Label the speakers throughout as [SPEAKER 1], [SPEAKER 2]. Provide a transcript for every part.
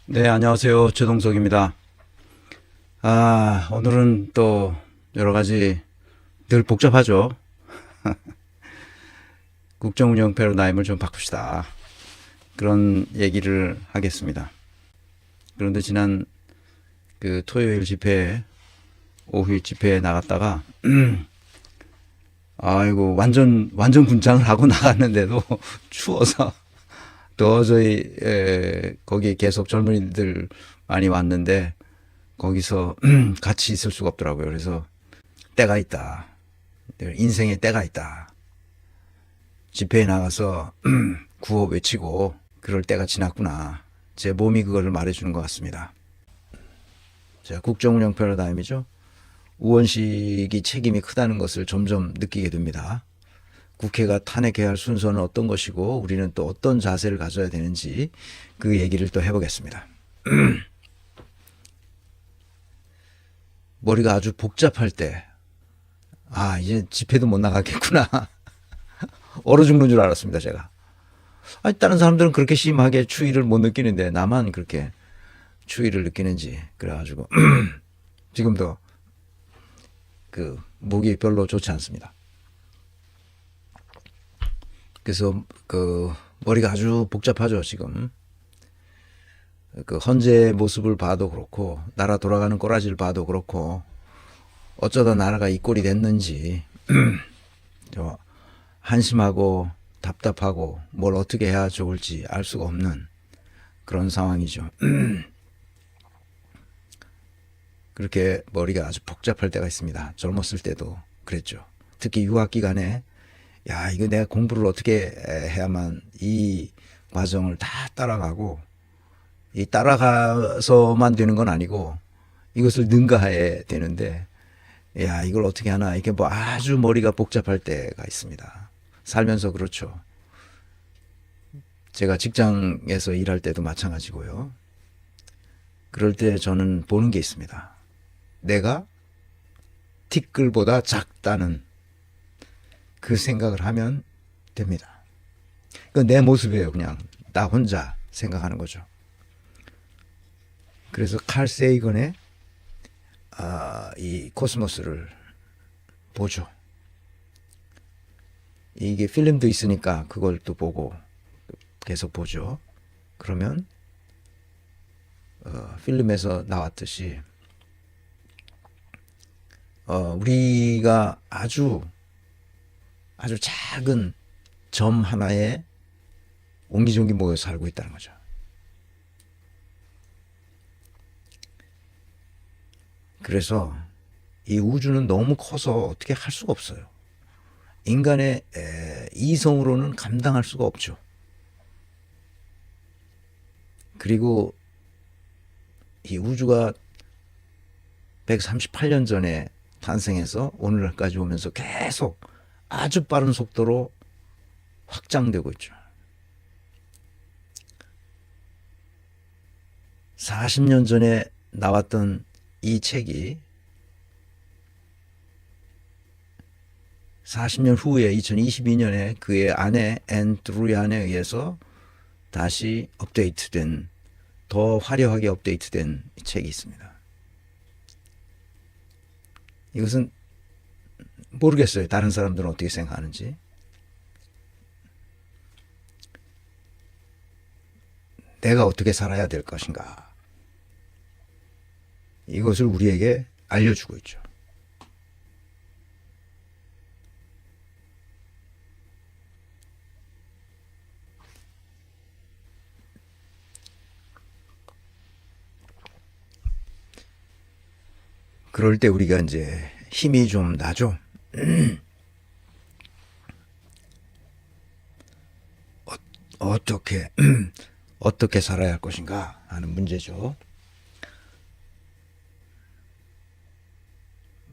[SPEAKER 1] 네, 안녕하세요. 최동석입니다. 오늘은 또 여러 가지 늘 복잡하죠. 국정운영 패러다임을 좀 바꿉시다. 그런 얘기를 하겠습니다. 그런데 지난 그 토요일 집회, 오후 집회에 나갔다가, 아이고, 완전 분장을 하고 나갔는데도 추워서 도저히, 거기 계속 젊은이들 많이 왔는데, 거기서 같이 있을 수가 없더라고요. 그래서 때가 있다. 인생에 때가 있다. 집회에 나가서 구호 외치고 그럴 때가 지났구나. 제 몸이 그거를 말해주는 것 같습니다. 자, 국정운영 패러다임이죠. 우원식이 책임이 크다는 것을 점점 느끼게 됩니다. 국회가 탄핵해야 할 순서는 어떤 것이고 우리는 또 어떤 자세를 가져야 되는지 그 얘기를 또 해보겠습니다. 머리가 아주 복잡할 때, 이제 집회도 못 나가겠구나. 얼어 죽는 줄 알았습니다, 제가. 다른 사람들은 그렇게 심하게 추위를 못 느끼는데, 나만 그렇게 추위를 느끼는지, 그래가지고, 지금도 목이 별로 좋지 않습니다. 그래서, 머리가 아주 복잡하죠, 지금. 헌재 모습을 봐도 그렇고, 나라 돌아가는 꼬라지를 봐도 그렇고, 어쩌다 나라가 이 꼴이 됐는지, 한심하고 답답하고 뭘 어떻게 해야 좋을지 알 수가 없는 그런 상황이죠. 그렇게 머리가 아주 복잡할 때가 있습니다. 젊었을 때도 그랬죠. 특히 유학 기간에 이거 내가 공부를 어떻게 해야만 이 과정을 다 따라가고, 이 따라가서만 되는 건 아니고 이것을 능가해야 되는데, 이걸 어떻게 하나, 이게 뭐 아주 머리가 복잡할 때가 있습니다. 살면서 그렇죠. 제가 직장에서 일할 때도 마찬가지고요. 그럴 때 저는 보는 게 있습니다. 내가 티끌보다 작다는 그 생각을 하면 됩니다. 그건 내 모습이에요. 그냥 나 혼자 생각하는 거죠. 그래서 칼 세이건의 이 코스모스를 보죠. 이게 필름도 있으니까 그걸 또 보고 계속 보죠. 그러면 필름에서 나왔듯이 우리가 아주 작은 점 하나에 옹기종기 모여 살고 있다는 거죠. 그래서 이 우주는 너무 커서 어떻게 할 수가 없어요. 인간의 이성으로는 감당할 수가 없죠. 그리고 이 우주가 138년 전에 탄생해서 오늘날까지 오면서 계속 아주 빠른 속도로 확장되고 있죠. 40년 전에 나왔던 이 책이 40년 후에 2022년에 그의 아내 앤 드루얀에 의해서 다시 업데이트된, 더 화려하게 업데이트된 책이 있습니다. 이것은 모르겠어요. 다른 사람들은 어떻게 생각하는지. 내가 어떻게 살아야 될 것인가. 이것을 우리에게 알려주고 있죠. 그럴 때 우리가 이제 힘이 좀 나죠. 어떻게 어떻게 살아야 할 것인가 하는 문제죠.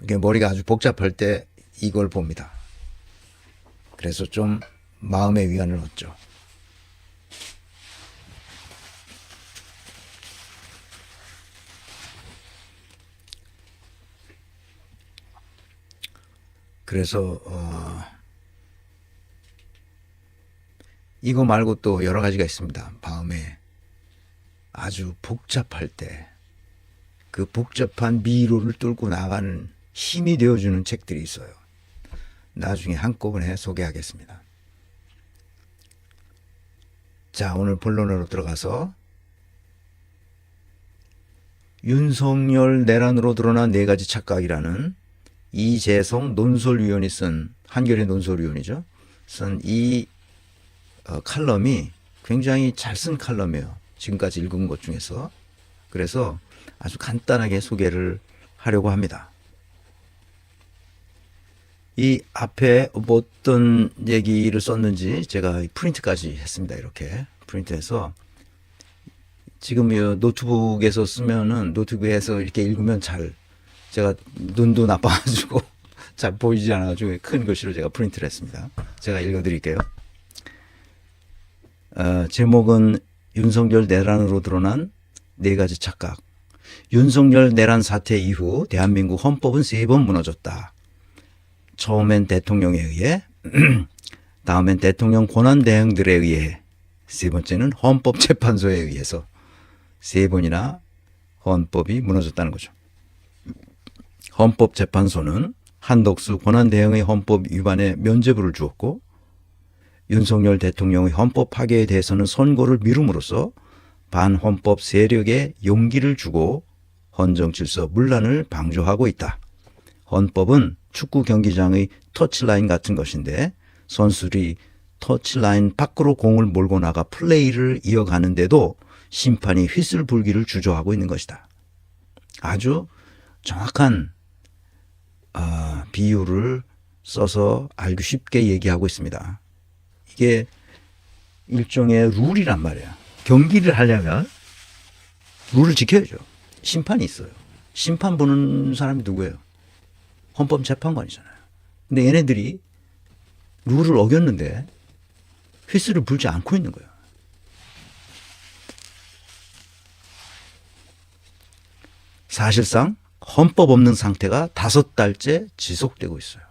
[SPEAKER 1] 이게 머리가 아주 복잡할 때 이걸 봅니다. 그래서 좀 마음의 위안을 얻죠. 그래서 이거 말고 또 여러 가지가 있습니다. 마음에 아주 복잡할 때 그 복잡한 미로를 뚫고 나가는 힘이 되어주는 책들이 있어요. 나중에 한꺼번에 소개하겠습니다. 자, 오늘 본론으로 들어가서 윤석열 내란으로 드러난 네 가지 착각이라는 이재성 논설위원이 쓴, 한겨레 논설위원이죠, 쓴 이 칼럼이 굉장히 잘 쓴 칼럼이에요. 지금까지 읽은 것 중에서. 그래서 아주 간단하게 소개를 하려고 합니다. 이 앞에 어떤 얘기를 썼는지 제가 프린트까지 했습니다. 이렇게 프린트해서 지금 이 노트북에서 쓰면은, 노트북에서 이렇게 읽으면 잘, 제가 눈도 나빠가지고 잘 보이지 않아가지고 큰 글씨로 제가 프린트를 했습니다. 제가 읽어드릴게요. 제목은 윤석열 내란으로 드러난 네 가지 착각. 윤석열 내란 사태 이후 대한민국 헌법은 3번 무너졌다. 처음엔 대통령에 의해, 다음엔 대통령 권한대행들에 의해, 세 번째는 헌법재판소에 의해서 3번이나 헌법이 무너졌다는 거죠. 헌법재판소는 한덕수 권한대행의 헌법 위반에 면죄부를 주었고, 윤석열 대통령의 헌법 파괴에 대해서는 선고를 미룸으로써 반헌법 세력에 용기를 주고 헌정질서 문란을 방조하고 있다. 헌법은 축구 경기장의 터치라인 같은 것인데 선수들이 터치라인 밖으로 공을 몰고 나가 플레이를 이어가는데도 심판이 휘슬 불기를 주저하고 있는 것이다. 아주 정확한 비유를 써서 알기 쉽게 얘기하고 있습니다. 이게 일종의 룰이란 말이야. 경기를 하려면 룰을 지켜야죠. 심판이 있어요. 심판 보는 사람이 누구예요? 헌법재판관이잖아요. 근데 얘네들이 룰을 어겼는데 휘슬을 불지 않고 있는 거예요. 사실상 헌법 없는 상태가 5달째 지속되고 있어요.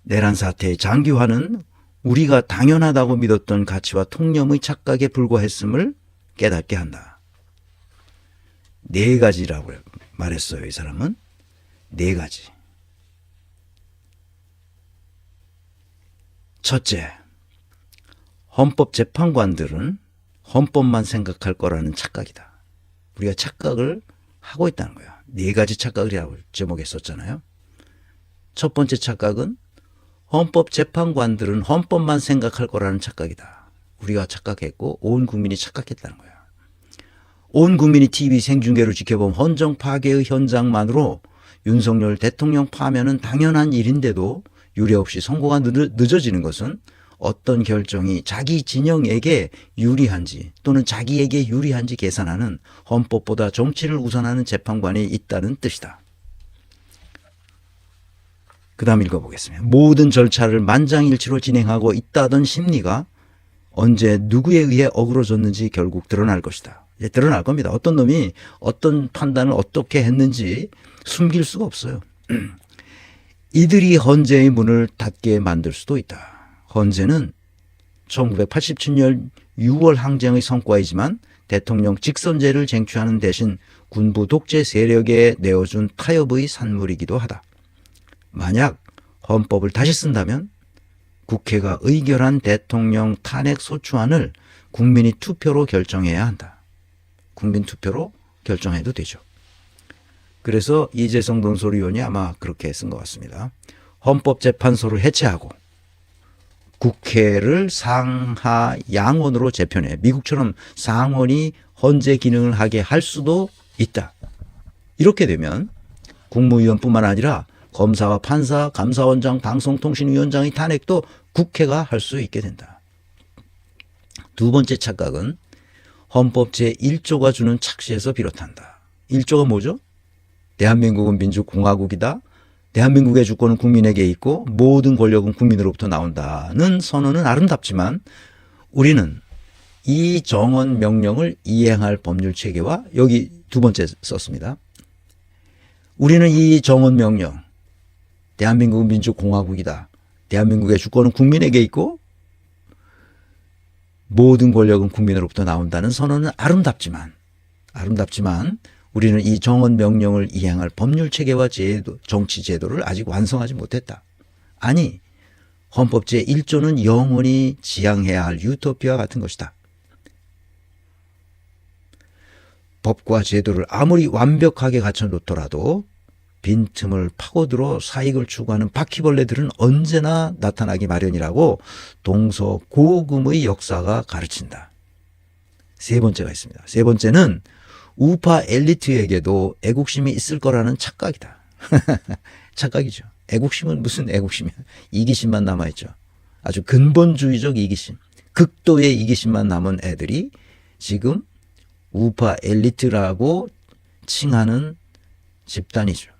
[SPEAKER 1] 내란 사태의 장기화는 우리가 당연하다고 믿었던 가치와 통념의 착각에 불과했음을 깨닫게 한다. 4가지라고 말했어요. 이 사람은 4가지. 첫째, 헌법재판관들은 헌법만 생각할 거라는 착각이다. 우리가 착각을 하고 있다는 거야. 4가지 착각이라고 제목에 썼잖아요. 첫 번째 착각은 헌법재판관들은 헌법만 생각할 거라는 착각이다. 우리가 착각했고 온 국민이 착각했다는 거야. 온 국민이 TV 생중계로 지켜본 헌정 파괴의 현장만으로 윤석열 대통령 파면은 당연한 일인데도 유례없이 선고가 늦어지는 것은 어떤 결정이 자기 진영에게 유리한지 또는 자기에게 유리한지 계산하는 헌법보다 정치를 우선하는 재판관이 있다는 뜻이다. 그 다음 읽어보겠습니다. 모든 절차를 만장일치로 진행하고 있다던 심리가 언제 누구에 의해 어그러졌는지 결국 드러날 것이다. 이제 드러날 겁니다. 어떤 놈이 어떤 판단을 어떻게 했는지 숨길 수가 없어요. 이들이 헌재의 문을 닫게 만들 수도 있다. 헌재는 1987년 6월 항쟁의 성과이지만 대통령 직선제를 쟁취하는 대신 군부 독재 세력에 내어준 타협의 산물이기도 하다. 만약 헌법을 다시 쓴다면 국회가 의결한 대통령 탄핵 소추안을 국민이 투표로 결정해야 한다. 국민 투표로 결정해도 되죠. 그래서 이재성 논설위원이 아마 그렇게 쓴 것 같습니다. 헌법재판소를 해체하고 국회를 상하 양원으로 재편해 미국처럼 상원이 헌재 기능을 하게 할 수도 있다. 이렇게 되면 국무위원뿐만 아니라 검사와 판사, 감사원장, 방송통신위원장의 탄핵도 국회가 할 수 있게 된다. 두 번째 착각은 헌법 제1조가 주는 착시에서 비롯한다. 1조가 뭐죠? 대한민국은 민주공화국이다. 대한민국의 주권은 국민에게 있고 모든 권력은 국민으로부터 나온다는 선언은 아름답지만 우리는 이 정원 명령을 이행할 법률 체계와 여기 두 번째 썼습니다. 우리는 이 정원 명령, 대한민국은 민주공화국이다. 대한민국의 주권은 국민에게 있고 모든 권력은 국민으로부터 나온다는 선언은 아름답지만 우리는 이 정원 명령을 이행할 법률 체계와 제도, 정치 제도를 아직 완성하지 못했다. 아니, 헌법 제1조는 영원히 지향해야 할 유토피아 같은 것이다. 법과 제도를 아무리 완벽하게 갖춰놓더라도 빈틈을 파고들어 사익을 추구하는 바퀴벌레들은 언제나 나타나기 마련이라고 동서고금의 역사가 가르친다. 세 번째가 있습니다. 세 번째는 우파 엘리트에게도 애국심이 있을 거라는 착각이다. 착각이죠. 애국심은 무슨 애국심이야. 이기심만 남아있죠. 아주 근본주의적 이기심, 극도의 이기심만 남은 애들이 지금 우파 엘리트라고 칭하는 집단이죠.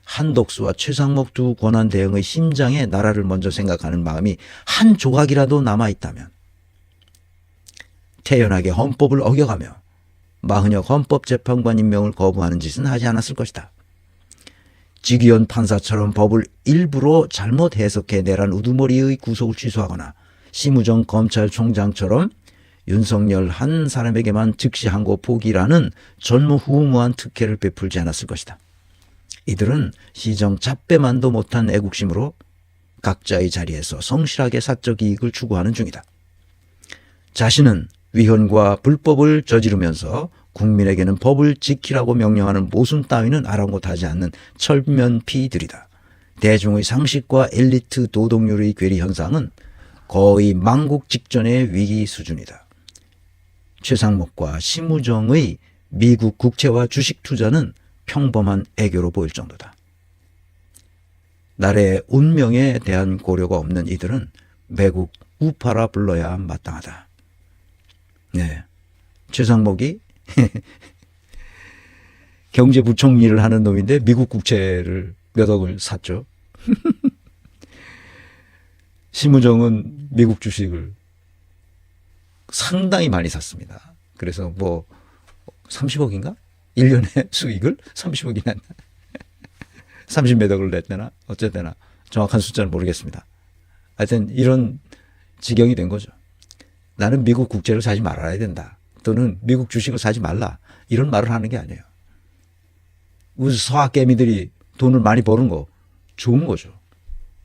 [SPEAKER 1] 한덕수와 최상목 두 권한대행의 심장에 나라를 먼저 생각하는 마음이 한 조각이라도 남아있다면 태연하게 헌법을 어겨가며 마흔역 헌법재판관 임명을 거부하는 짓은 하지 않았을 것이다. 지기현 판사처럼 법을 일부러 잘못 해석해 내란 우두머리의 구속을 취소하거나 심우정 검찰총장처럼 윤석열 한 사람에게만 즉시 항고 포기라는 전무후무한 특혜를 베풀지 않았을 것이다. 이들은 시정 잡배만도 못한 애국심으로 각자의 자리에서 성실하게 사적 이익을 추구하는 중이다. 자신은 위헌과 불법을 저지르면서 국민에게는 법을 지키라고 명령하는 모순 따위는 아랑곳하지 않는 철면피들이다. 대중의 상식과 엘리트 도덕률의 괴리 현상은 거의 망국 직전의 위기 수준이다. 최상목과 심우정의 미국 국채화 주식 투자는 평범한 애교로 보일 정도다. 나라의 운명에 대한 고려가 없는 이들은 매국 우파라 불러야 마땅하다. 네, 최상목이 경제부총리를 하는 놈인데 미국 국채를 몇 억을 샀죠. 심우정은 미국 주식을 상당히 많이 샀습니다. 그래서 뭐 30억인가? 1년에 수익을 30억이나 30몇 억을 냈대나 어쨌거나 정확한 숫자는 모르겠습니다. 하여튼 이런 지경이 된 거죠. 나는 미국 국채를 사지 말아야 된다. 또는 미국 주식을 사지 말라. 이런 말을 하는 게 아니에요. 우리 서학개미들이 돈을 많이 버는 거 좋은 거죠.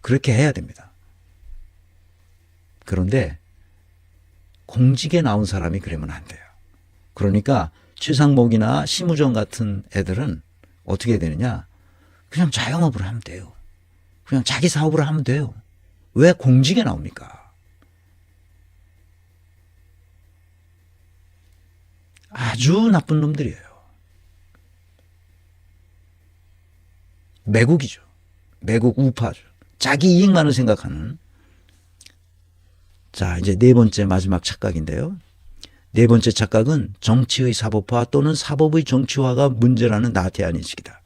[SPEAKER 1] 그렇게 해야 됩니다. 그런데 공직에 나온 사람이 그러면 안 돼요. 그러니까 최상목이나 심우정 같은 애들은 어떻게 해야 되느냐. 그냥 자영업을 하면 돼요. 그냥 자기 사업을 하면 돼요. 왜 공직에 나옵니까? 아주 나쁜 놈들이에요. 매국이죠. 매국 우파죠. 자기 이익만을 생각하는. 자, 이제 네 번째 마지막 착각인데요. 네 번째 착각은 정치의 사법화 또는 사법의 정치화가 문제라는 나태한 인식이다.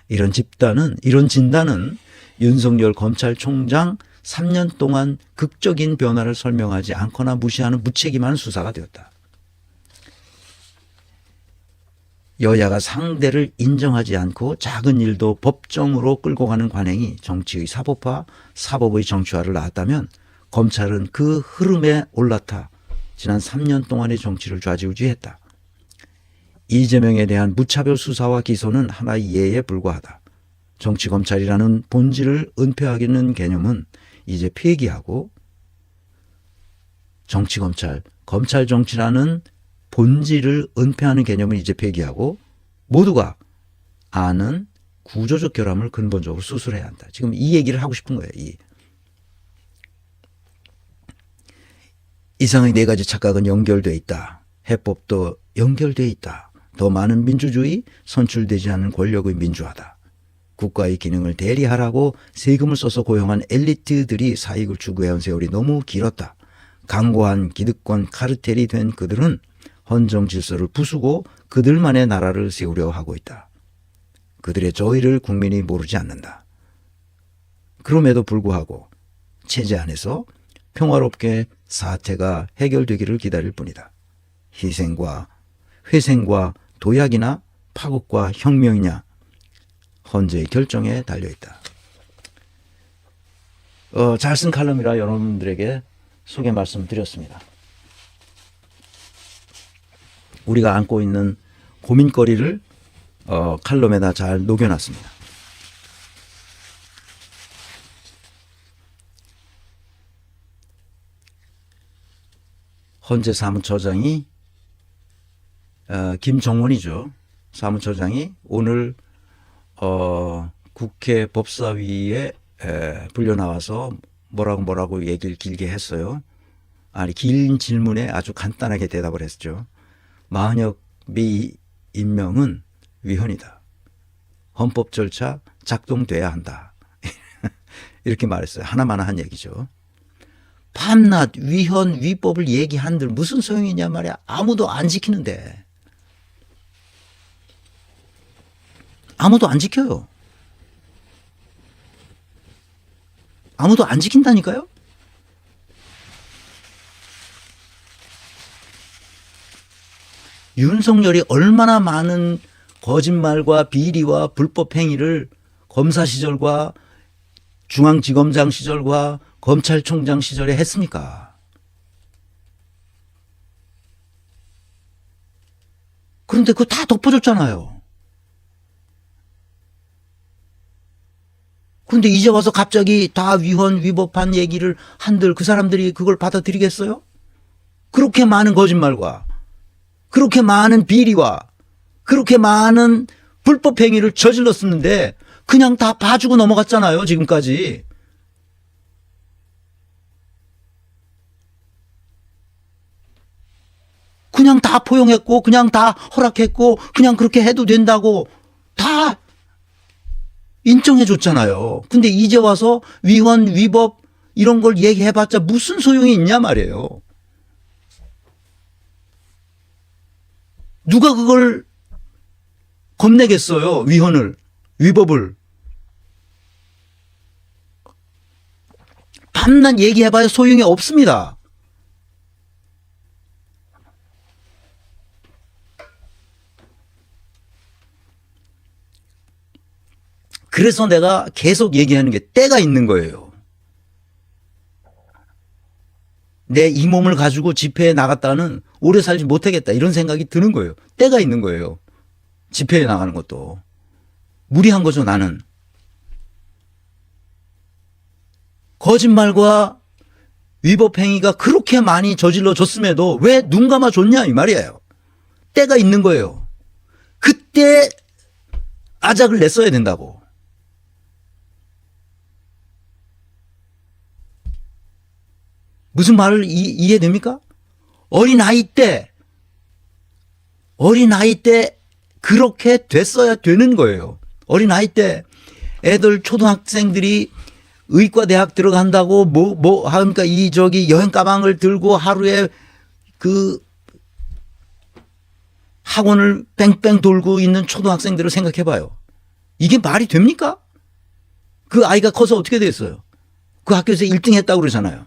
[SPEAKER 1] 이런 진단은 윤석열 검찰총장 3년 동안 극적인 변화를 설명하지 않거나 무시하는 무책임한 수사가 되었다. 여야가 상대를 인정하지 않고 작은 일도 법정으로 끌고 가는 관행이 정치의 사법화, 사법의 정치화를 낳았다면 검찰은 그 흐름에 올라타 지난 3년 동안의 정치를 좌지우지했다. 이재명에 대한 무차별 수사와 기소는 하나의 예에 불과하다. 정치검찰이라는 본질을 은폐하기는 개념은 이제 폐기하고 정치검찰, 검찰정치라는 본질을 은폐하는 개념을 이제 폐기하고 모두가 아는 구조적 결함을 근본적으로 수술해야 한다. 지금 이 얘기를 하고 싶은 거예요. 이상의 네 가지 착각은 연결되어 있다. 해법도 연결되어 있다. 더 많은 민주주의, 선출되지 않은 권력의 민주화다. 국가의 기능을 대리하라고 세금을 써서 고용한 엘리트들이 사익을 추구해온 세월이 너무 길었다. 강고한 기득권 카르텔이 된 그들은 헌정 질서를 부수고 그들만의 나라를 세우려 하고 있다. 그들의 저희를 국민이 모르지 않는다. 그럼에도 불구하고 체제 안에서 평화롭게 사태가 해결되기를 기다릴 뿐이다. 희생과 회생과 도약이나 파국과 혁명이냐 헌재의 결정에 달려있다. 잘 쓴 칼럼이라 여러분들에게 소개 말씀드렸습니다. 우리가 안고 있는 고민거리를 칼럼에다 잘 녹여놨습니다. 헌재 사무처장이 김정원이죠. 사무처장이 오늘 국회 법사위에 불려 나와서 뭐라고 얘기를 길게 했어요. 아니, 긴 질문에 아주 간단하게 대답을 했죠. 마은혁 미 임명은 위헌이다. 헌법 절차 작동돼야 한다. 이렇게 말했어요. 하나마나 한 얘기죠. 밤낮 위헌 위법을 얘기한들 무슨 소용이냐 말이야. 아무도 안 지키는데. 아무도 안 지켜요. 아무도 안 지킨다니까요. 윤석열이 얼마나 많은 거짓말과 비리와 불법 행위를 검사 시절과 중앙지검장 시절과 검찰총장 시절에 했습니까? 그런데 그거 다 덮어줬잖아요. 그런데 이제 와서 갑자기 다 위헌 위법한 얘기를 한들 그 사람들이 그걸 받아들이겠어요? 그렇게 많은 거짓말과 그렇게 많은 비리와 그렇게 많은 불법 행위를 저질렀었는데 그냥 다 봐주고 넘어갔잖아요, 지금까지. 그냥 다 포용했고 그냥 다 허락했고 그냥 그렇게 해도 된다고 다 인정해 줬잖아요. 근데 이제 와서 위헌 위법 이런 걸 얘기해봤자 무슨 소용이 있냐 말이에요. 누가 그걸 겁내겠어요. 위헌을 위법을. 밤낮 얘기해봐야 소용이 없습니다. 그래서 내가 계속 얘기하는 게 때가 있는 거예요. 내 이 몸을 가지고 집회에 나갔다는 오래 살지 못하겠다 이런 생각이 드는 거예요. 때가 있는 거예요. 집회에 나가는 것도. 무리한 거죠, 나는. 거짓말과 위법 행위가 그렇게 많이 저질러졌음에도 왜 눈 감아줬냐 이 말이에요. 때가 있는 거예요. 그때 아작을 냈어야 된다고. 무슨 말을 이해됩니까? 어린아이 때 그렇게 됐어야 되는 거예요. 어린아이 때 애들 초등학생들이 의과대학 들어간다고 그러니까 여행 가방을 들고 하루에 그 학원을 뺑뺑 돌고 있는 초등학생들을 생각해 봐요. 이게 말이 됩니까? 그 아이가 커서 어떻게 됐어요? 그 학교에서 1등 했다고 그러잖아요.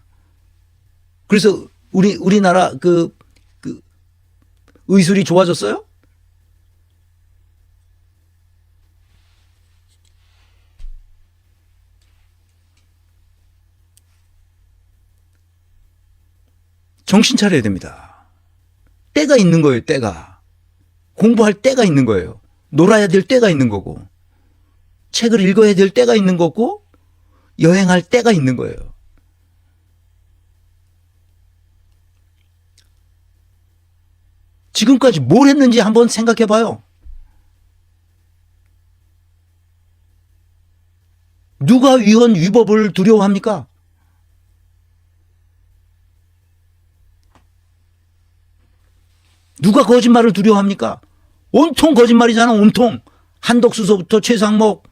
[SPEAKER 1] 그래서 우리나라 그 의술이 좋아졌어요? 정신 차려야 됩니다. 때가 있는 거예요, 때가. 공부할 때가 있는 거예요. 놀아야 될 때가 있는 거고, 책을 읽어야 될 때가 있는 거고, 여행할 때가 있는 거예요. 지금까지 뭘 했는지 한번 생각해 봐요. 누가 위헌 위법을 두려워합니까? 누가 거짓말을 두려워합니까? 온통 거짓말이잖아, 온통. 한덕수서부터 최상목.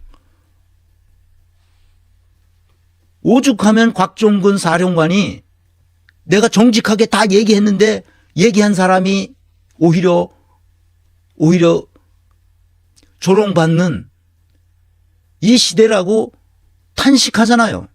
[SPEAKER 1] 오죽하면 곽종근 사령관이 내가 정직하게 다 얘기했는데 얘기한 사람이 오히려 조롱받는 이 시대라고 탄식하잖아요.